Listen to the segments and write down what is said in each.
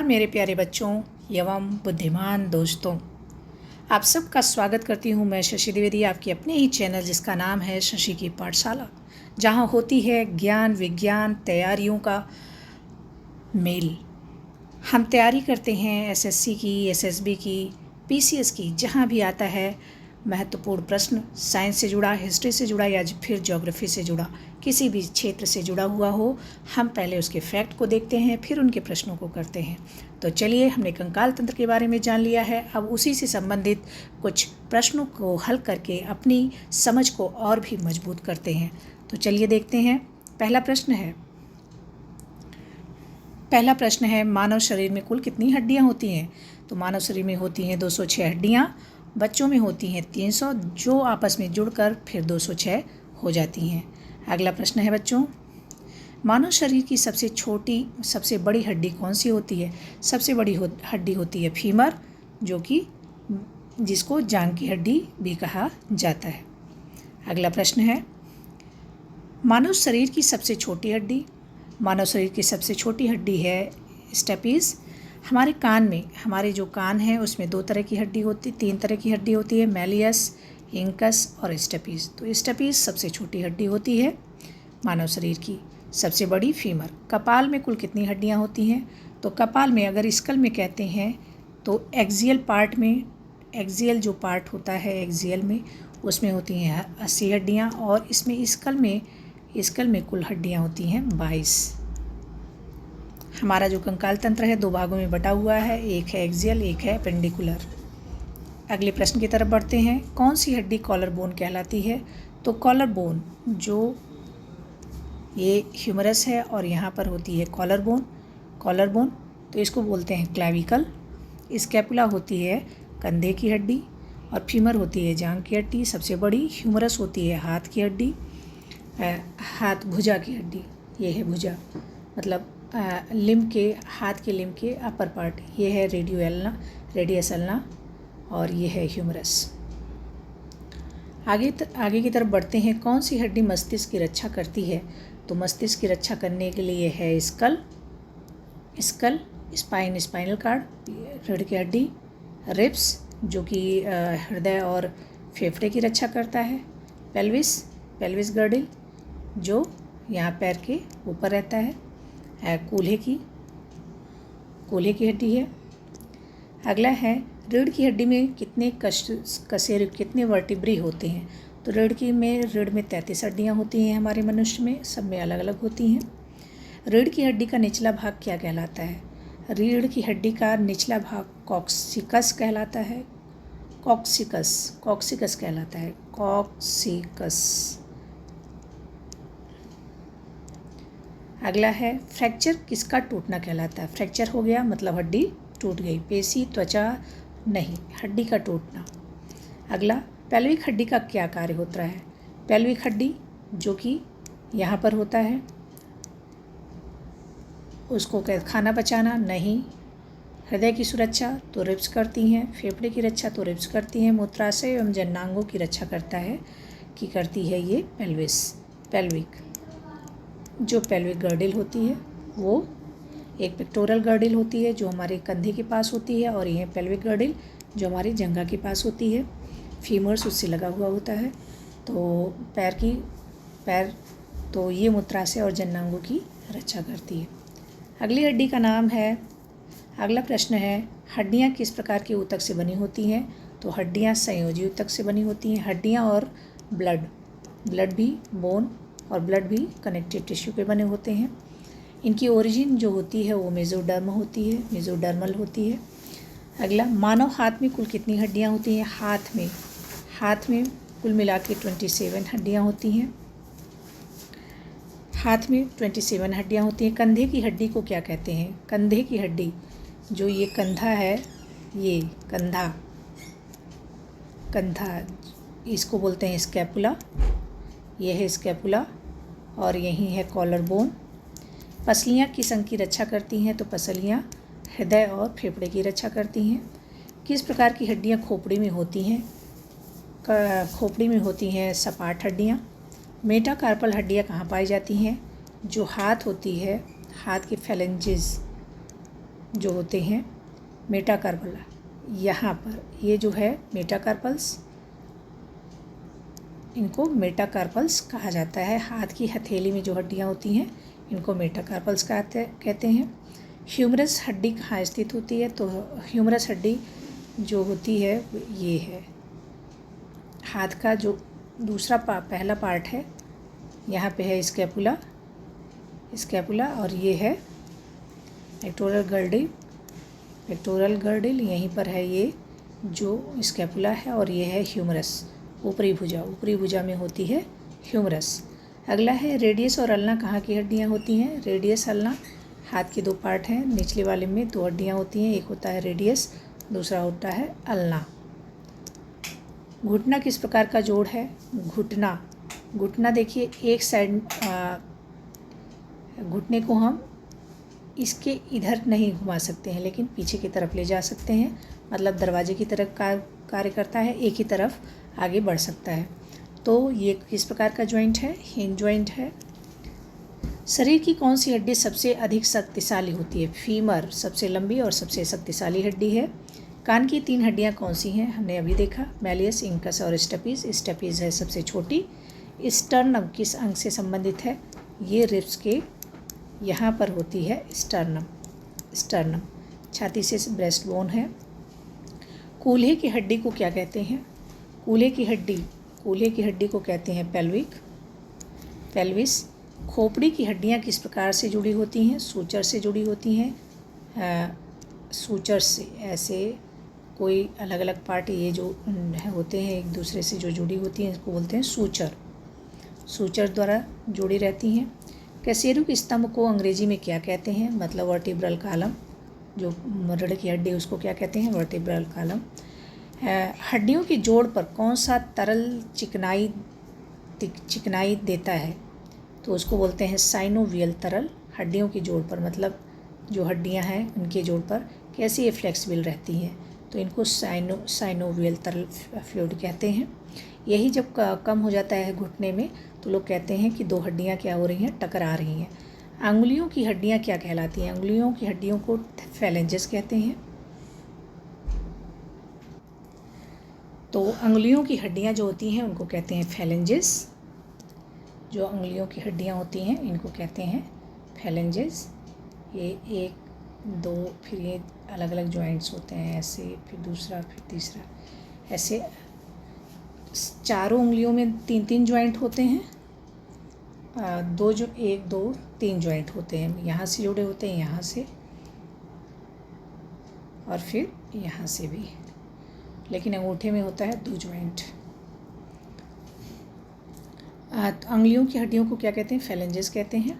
मेरे प्यारे बच्चों एवं बुद्धिमान दोस्तों, आप सबका स्वागत करती हूँ मैं शशि द्विवेदी, आपकी अपने ही चैनल जिसका नाम है शशि की पाठशाला, जहाँ होती है ज्ञान विज्ञान तैयारियों का मेल। हम तैयारी करते हैं एसएससी की, एसएसबी की, पीसीएस की। जहाँ भी आता है महत्वपूर्ण प्रश्न, साइंस से जुड़ा, हिस्ट्री से जुड़ा या फिर ज्योग्राफी से जुड़ा, किसी भी क्षेत्र से जुड़ा हुआ हो, हम पहले उसके फैक्ट को देखते हैं, फिर उनके प्रश्नों को करते हैं। तो चलिए, हमने कंकाल तंत्र के बारे में जान लिया है। अब उसी से संबंधित कुछ प्रश्नों को हल करके अपनी समझ को और भी मजबूत करते हैं। तो चलिए देखते हैं। पहला प्रश्न है मानव शरीर में कुल कितनी हड्डियां होती हैं? तो मानव शरीर में होती हैं 206 हड्डियां, बच्चों में होती हैं 300, जो आपस में जुड़कर फिर 206 हो जाती हैं। अगला प्रश्न है बच्चों, मानव शरीर की सबसे बड़ी हड्डी कौन सी होती है? सबसे बड़ी हड्डी होती है फीमर, जिसको जांघ की हड्डी भी कहा जाता है। अगला प्रश्न है, मानव शरीर की सबसे छोटी हड्डी। मानव शरीर की सबसे छोटी हड्डी है स्टेपीज़। हमारे जो कान हैं उसमें तीन तरह की हड्डी होती है, मैलियस, इंकस और स्टेपीज़। तो स्टेपीज़ सबसे छोटी हड्डी होती है मानव शरीर की। सबसे बड़ी फीमर। कपाल में कुल कितनी हड्डियां होती हैं? तो कपाल में अगर स्कल में कहते हैं तो एक्सियल जो पार्ट होता है एक्सियल में, उसमें होती हैं 80 हड्डियां, और इसमें स्कल में कुल हड्डियां होती हैं 22। हमारा जो कंकाल तंत्र है 2 भागों में बटा हुआ है, एक है एक्सियल, एक है पेंडिकुलर। अगले प्रश्न की तरफ बढ़ते हैं। कौन सी हड्डी कॉलर बोन कहलाती है? तो कॉलर बोन, जो ये ह्यूमरस है और यहाँ पर होती है कॉलर बोन, तो इसको बोलते हैं क्लैविकल। स्कैपुला होती है कंधे की हड्डी, और फीमर होती है जांघ की हड्डी सबसे बड़ी। ह्यूमरस होती है हाथ की हड्डी, भुजा की हड्डी। ये है भुजा, मतलब हाथ के लिम्ब के अपर पार्ट। ये है रेडियस अल्ना, और ये है ह्यूमरस। आगे की तरफ बढ़ते हैं। कौन सी हड्डी मस्तिष्क की रक्षा करती है? तो मस्तिष्क की रक्षा करने के लिए है स्पाइनल कार्ड, रीढ़ की हड्डी, रिब्स जो कि हृदय और फेफड़े की रक्षा करता है, पेल्विस गर्डिल जो यहाँ पैर के ऊपर रहता है, कूल्हे की हड्डी है। अगला है, रीढ़ की हड्डी में कितने वर्टिब्री होते हैं? तो रीढ़ में 33 हड्डियाँ होती हैं हमारे मनुष्य में, सब में अलग अलग होती हैं। रीढ़ की हड्डी का निचला भाग क्या कहलाता है? रीढ़ की हड्डी का निचला भाग कॉक्सिकस कहलाता है। कॉक्सिकस कहलाता है, कॉक्सिकस। अगला है, फ्रैक्चर किसका टूटना कहलाता है? फ्रैक्चर हो गया मतलब हड्डी टूट गई, पेशी त्वचा नहीं, हड्डी का टूटना। अगला, पेल्विक हड्डी का क्या कार्य होता है? पेल्विक हड्डी जो कि यहाँ पर होता है, उसको खाना पचाना नहीं, हृदय की सुरक्षा तो रिब्स करती हैं, फेफड़े की रक्षा तो रिब्स करती हैं, मूत्राशय एवं जननांगों की रक्षा करती है ये पेल्विक। जो पेल्विक गर्डिल होती है वो एक पेक्टोरल गर्डिल होती है जो हमारे कंधे के पास होती है, और यह पेल्विक गर्डिल जो हमारी जंघा के पास होती है। फीमर्स उससे लगा हुआ होता है। तो पैर तो ये मूत्राशय और जननांगों की रक्षा करती है। अगला प्रश्न है, हड्डियाँ किस प्रकार के ऊतक से बनी होती हैं? तो हड्डियाँ संयोजी ऊतक से बनी होती हैं। हड्डियाँ और ब्लड भी, बोन और ब्लड भी कनेक्टिव टिश्यू पे बने होते हैं। इनकी ओरिजिन जो होती है वो मेसोडर्मल होती है। अगला, मानव हाथ में कुल कितनी हड्डियाँ होती हैं? हाथ में कुल मिला के 27 हड्डियाँ होती हैं। हाथ में 27 हड्डियाँ होती हैं। कंधे की हड्डी को क्या कहते हैं? कंधे की हड्डी जो ये कंधा है, ये कंधा इसको बोलते हैं स्कैपुला। ये है स्कैपुला, और यही है कॉलर बोन। पसलियाँ किस अंग की रक्षा करती हैं? तो पसलियाँ हृदय और फेफड़े की रक्षा करती हैं। किस प्रकार की हड्डियाँ खोपड़ी में होती हैं? खोपड़ी में होती हैं सपाट हड्डियाँ। मेटाकार्पल हड्डियाँ कहाँ पाई जाती हैं? जो हाथ होती है, हाथ की जो होते हैं मेटाकार्पल, यहाँ पर ये जो है मेटाकार्पल्स, इनको मेटाकार्पल्स कहा जाता है। हाथ की हथेली में जो हड्डियाँ होती हैं इनको मेटाकार्पल्स कहते हैं। ह्यूमरस हड्डी कहाँ स्थित होती है? तो ह्यूमरस हड्डी जो होती है ये है हाथ का जो दूसरा पहला पार्ट है, यहाँ पे है स्कैपुला, और ये है पेक्टोरल गर्डिल, यहीं पर है ये जो स्कैपुला है, और ये है ह्यूमरस, ऊपरी भुजा में होती है ह्यूमरस। अगला है रेडियस और अल्ना कहाँ की हड्डियाँ होती हैं? रेडियस अल्ना हाथ के 2 पार्ट हैं, निचले वाले में 2 हड्डियाँ होती हैं, एक होता है रेडियस, दूसरा होता है अल्ना। घुटना किस प्रकार का जोड़ है? घुटना देखिए एक साइड, घुटने को हम इसके इधर नहीं घुमा सकते हैं लेकिन पीछे की तरफ ले जा सकते हैं, मतलब दरवाजे की तरफ कार्य करता है, एक ही तरफ आगे बढ़ सकता है। तो ये किस प्रकार का जॉइंट है? हिंज जॉइंट है। शरीर की कौन सी हड्डी सबसे अधिक शक्तिशाली होती है? फीमर सबसे लंबी और सबसे शक्तिशाली हड्डी है। कान की 3 हड्डियां कौन सी हैं? हमने अभी देखा, मैलियस, इंकस और स्टेपीज है सबसे छोटी। स्टर्नम किस अंग से संबंधित है? ये रिब्स के यहाँ पर होती है स्टर्नम। छाती से ब्रेस्ट बोन है। कूल्हे की हड्डी को क्या कहते हैं? कूल्हे की हड्डी को कहते हैं पेल्विस। खोपड़ी की हड्डियाँ किस प्रकार से जुड़ी होती हैं? सूचर से जुड़ी होती हैं। सूचर से ऐसे कोई अलग अलग पार्ट ये जो होते हैं एक दूसरे से जो जुड़ी होती हैं इसको बोलते हैं सूचर द्वारा जुड़ी रहती हैं। कशेरुक स्तंभ को अंग्रेजी में क्या कहते हैं? मतलब वर्टिब्रल कॉलम, जो रीढ़ की हड्डी उसको क्या कहते हैं? Vertebral column. हड्डियों की जोड़ पर कौन सा तरल चिकनाई देता है? तो उसको बोलते हैं साइनोवियल तरल। हड्डियों की जोड़ पर, मतलब जो हड्डियां हैं उनके जोड़ पर कैसी ये फ्लेक्सिबल रहती हैं, तो इनको साइनोवियल तरल फ्लूइड कहते हैं। यही जब कम हो जाता है घुटने में तो लोग कहते हैं कि 2 हड्डियां क्या हो रही हैं? टकरा रही हैं। अंगुलियों की हड्डियां क्या कहलाती हैं? अंगुलियों की हड्डियों को फैलेंजेस कहते हैं। तो अंगुलियों की हड्डियां जो होती हैं उनको कहते हैं फैलेंजेस। जो अंगुलियों की हड्डियां होती हैं इनको कहते हैं फैलेंजेस। ये 1, 2, फिर ये अलग अलग जॉइंट्स होते हैं ऐसे, फिर दूसरा, फिर तीसरा, ऐसे चारों उंगलियों में 3-3 जॉइंट होते हैं। 1, 2, 3 जॉइंट होते हैं, यहाँ से जुड़े होते हैं, यहाँ से और फिर यहाँ से भी, लेकिन अंगूठे में होता है 2 जॉइंट। अंगुलियों की हड्डियों को क्या कहते हैं? फैलेंजेस कहते हैं।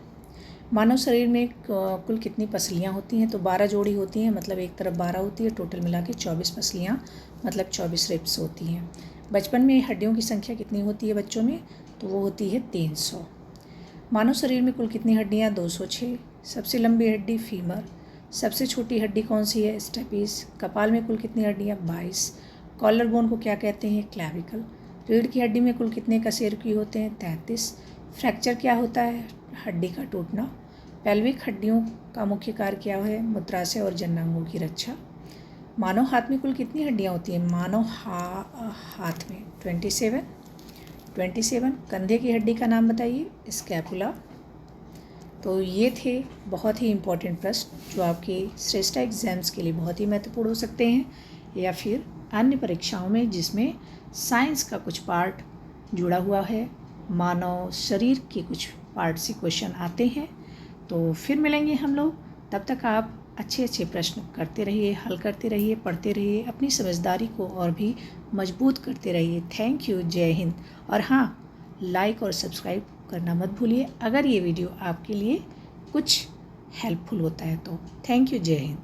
मानव शरीर में कुल कितनी पसलियाँ होती हैं? तो 12 जोड़ी होती हैं, मतलब एक तरफ 12 होती है, टोटल मिला के 24 पसलियाँ, मतलब 24 रिब्स होती हैं। बचपन में हड्डियों की संख्या कितनी होती है बच्चों में? तो वो होती है 300। मानव शरीर में कुल कितनी हड्डियाँ? 206। सबसे लंबी हड्डी फीमर। सबसे छोटी हड्डी कौन सी है? स्टेपीज। कपाल में कुल कितनी हड्डियाँ? 22। कॉलर बोन को क्या कहते हैं? क्लैविकल। रीढ़ की हड्डी में कुल कितने कशेरुकी होते हैं? 33। फ्रैक्चर क्या होता है? हड्डी का टूटना। पेल्विक हड्डियों का मुख्य कार्य क्या है? मूत्राशय और जननांगों की रक्षा। मानव हाथ में कुल कितनी हड्डियाँ होती हैं? मानव हाथ में 27। कंधे की हड्डी का नाम बताइए? स्कैपुला। तो ये थे बहुत ही इम्पोर्टेंट प्रश्न जो आपके श्रेष्ठ एग्जाम्स के लिए बहुत ही महत्वपूर्ण हो सकते हैं, या फिर अन्य परीक्षाओं में जिसमें साइंस का कुछ पार्ट जुड़ा हुआ है, मानव शरीर के कुछ पार्ट से क्वेश्चन आते हैं। तो फिर मिलेंगे हम लोग, तब तक आप अच्छे प्रश्न करते रहिए, हल करते रहिए, पढ़ते रहिए, अपनी समझदारी को और भी मजबूत करते रहिए। थैंक यू, जय हिंद। और हाँ, लाइक और सब्सक्राइब करना मत भूलिए अगर ये वीडियो आपके लिए कुछ हेल्पफुल होता है तो। थैंक यू, जय हिंद।